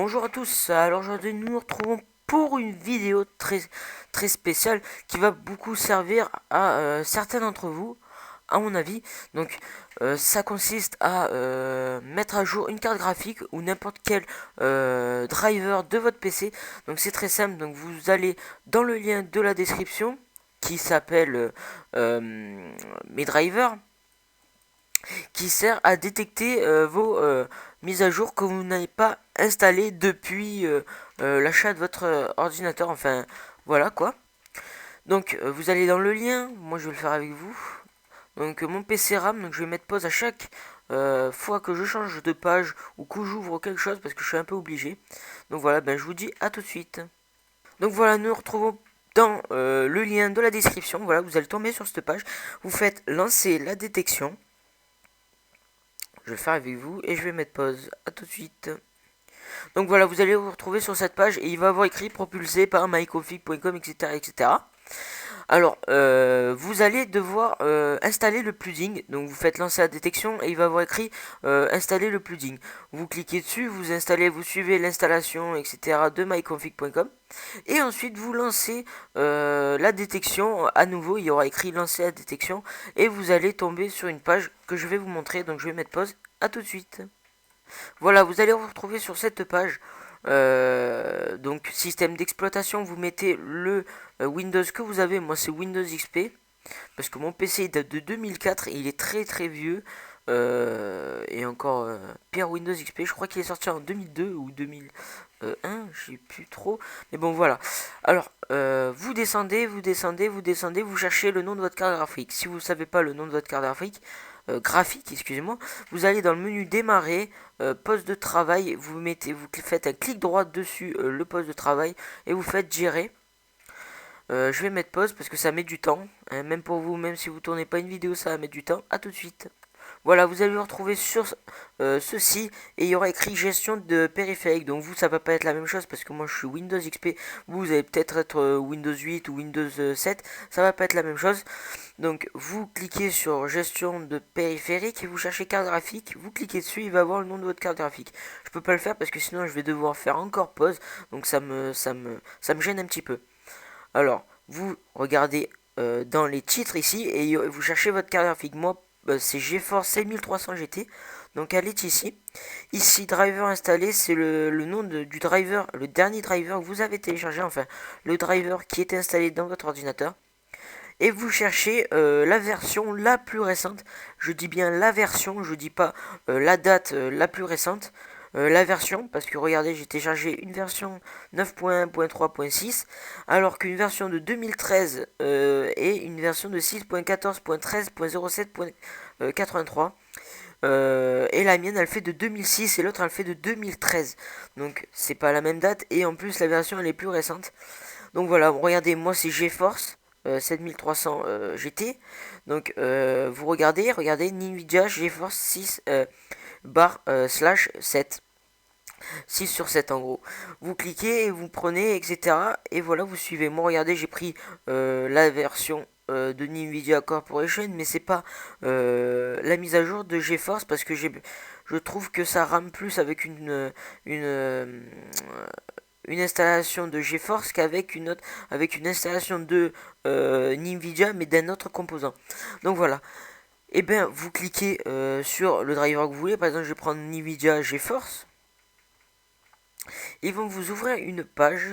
Bonjour à tous, alors aujourd'hui nous nous retrouvons pour une vidéo très spéciale qui va beaucoup servir à certains d'entre vous, à mon avis. Donc ça consiste à mettre à jour une carte graphique ou n'importe quel driver de votre PC. Donc c'est très simple, donc vous allez dans le lien de la description qui s'appelle mes drivers, qui sert à détecter vos mises à jour que vous n'avez pas installées depuis l'achat de votre ordinateur. Enfin, voilà quoi. Donc, vous allez dans le lien. Moi, je vais le faire avec vous. Donc, mon PC RAM. Donc, je vais mettre pause à chaque fois que je change de page ou que j'ouvre quelque chose parce que je suis un peu obligé. Donc, voilà. Ben, je vous dis à tout de suite. Donc, voilà. Nous nous retrouvons dans le lien de la description. Voilà. Vous allez tomber sur cette page. Vous faites lancer la détection. Je vais le faire avec vous et je vais mettre pause. A tout de suite. Donc voilà, vous allez vous retrouver sur cette page et il va avoir écrit propulsé par myconfig.com, etc., etc. Alors, vous allez devoir installer le plugin. Donc, vous faites lancer la détection et il va avoir écrit installer le plugin. Vous cliquez dessus, vous installez, vous suivez l'installation, etc. de myconfig.com. Et ensuite, vous lancez la détection. À nouveau, il y aura écrit lancer la détection. Et vous allez tomber sur une page que je vais vous montrer. Donc, je vais mettre pause. À tout de suite. Voilà, vous allez vous retrouver sur cette page. Donc système d'exploitation, vous mettez le Windows que vous avez. Moi c'est Windows XP parce que mon PC il date de 2004 et il est très vieux. Et encore pire, Windows XP, je crois qu'il est sorti en 2002 ou 2001, je sais plus trop. Mais bon voilà. Alors vous descendez, vous cherchez le nom de votre carte graphique. Si vous ne savez pas le nom de votre carte graphique, excusez-moi, vous allez dans le menu démarrer, poste de travail, vous faites un clic droit dessus le poste de travail et vous faites gérer. Je vais mettre pause parce que ça met du temps, hein, même pour vous, même si vous tournez pas une vidéo, ça va mettre du temps. À tout de suite. Voilà, vous allez vous retrouver sur ceci et il y aura écrit gestion de périphérique. Donc vous, ça va pas être la même chose parce que moi je suis Windows XP. Vous allez peut-être être Windows 8 ou Windows 7. Ça va pas être la même chose. Donc vous cliquez sur gestion de périphérique et vous cherchez carte graphique. Vous cliquez dessus, il va avoir le nom de votre carte graphique. Je peux pas le faire parce que sinon je vais devoir faire encore pause. Donc ça me gêne un petit peu. Alors, vous regardez dans les titres ici et vous cherchez votre carte graphique. Moi, c'est GeForce 7300 GT. Donc, elle est ici. Ici, driver installé, c'est le nom du driver, le dernier driver que vous avez téléchargé. Enfin, le driver qui est installé dans votre ordinateur. Et vous cherchez la version la plus récente. Je dis bien la version, je dis pas la date la plus récente. La version, parce que regardez, j'ai téléchargé une version 9.1.3.6, alors qu'une version de 2013 et une version de 6.14.13.07.83. Et la mienne elle fait de 2006 et l'autre elle fait de 2013. Donc c'est pas la même date et en plus la version elle est plus récente. Donc voilà, regardez, moi c'est GeForce 7300 GT. Donc vous regardez Nvidia GeForce 6 slash 7. 6 sur 7 en gros. Vous cliquez et vous prenez, etc. Et voilà, vous suivez. Moi, regardez, j'ai pris la version de Nvidia Corporation, mais c'est pas la mise à jour de GeForce parce que je trouve que ça rame plus avec une, une installation de GeForce qu'avec avec une installation de Nvidia, mais d'un autre composant. Donc voilà. Et bien, vous cliquez sur le driver que vous voulez. Par exemple, je vais prendre Nvidia GeForce. Ils vont vous ouvrir une page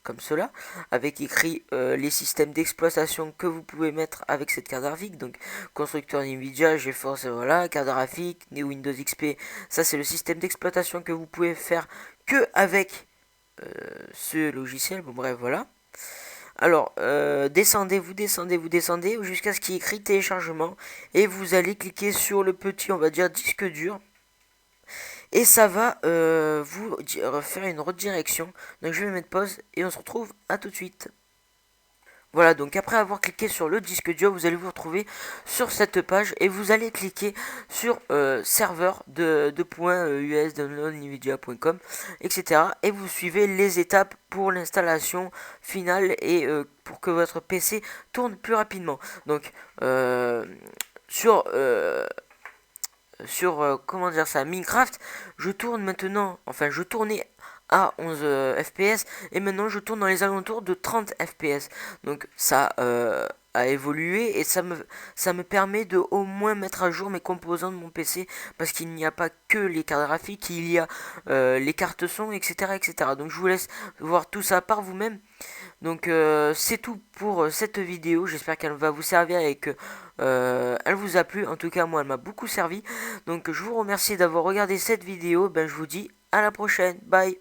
comme cela, avec écrit les systèmes d'exploitation que vous pouvez mettre avec cette carte graphique. Donc constructeur Nvidia, GeForce, voilà, carte graphique, Windows XP, ça c'est le système d'exploitation que vous pouvez faire que avec ce logiciel. Bon bref, voilà. Alors, vous descendez jusqu'à ce qu'il y ait écrit téléchargement et vous allez cliquer sur le petit, on va dire, disque dur. Et ça va vous faire une redirection. Donc je vais mettre pause et on se retrouve à tout de suite. Voilà, donc après avoir cliqué sur le disque dur, vous allez vous retrouver sur cette page et vous allez cliquer sur serveur de points US download nvidia.com, etc. Et vous suivez les étapes pour l'installation finale et pour que votre PC tourne plus rapidement. Donc sur comment dire ça, Minecraft, je tourne maintenant, enfin je tournais à 11 FPS et maintenant je tourne dans les alentours de 30 FPS. Donc ça a évolué et ça me permet de au moins mettre à jour mes composants de mon PC parce qu'il n'y a pas que les cartes graphiques, il y a les cartes son, etc., etc. Donc je vous laisse voir tout ça par vous-même. Donc c'est tout pour cette vidéo. J'espère qu'elle va vous servir et que elle vous a plu. En tout cas, moi, elle m'a beaucoup servi. Donc je vous remercie d'avoir regardé cette vidéo. Ben, je vous dis à la prochaine. Bye.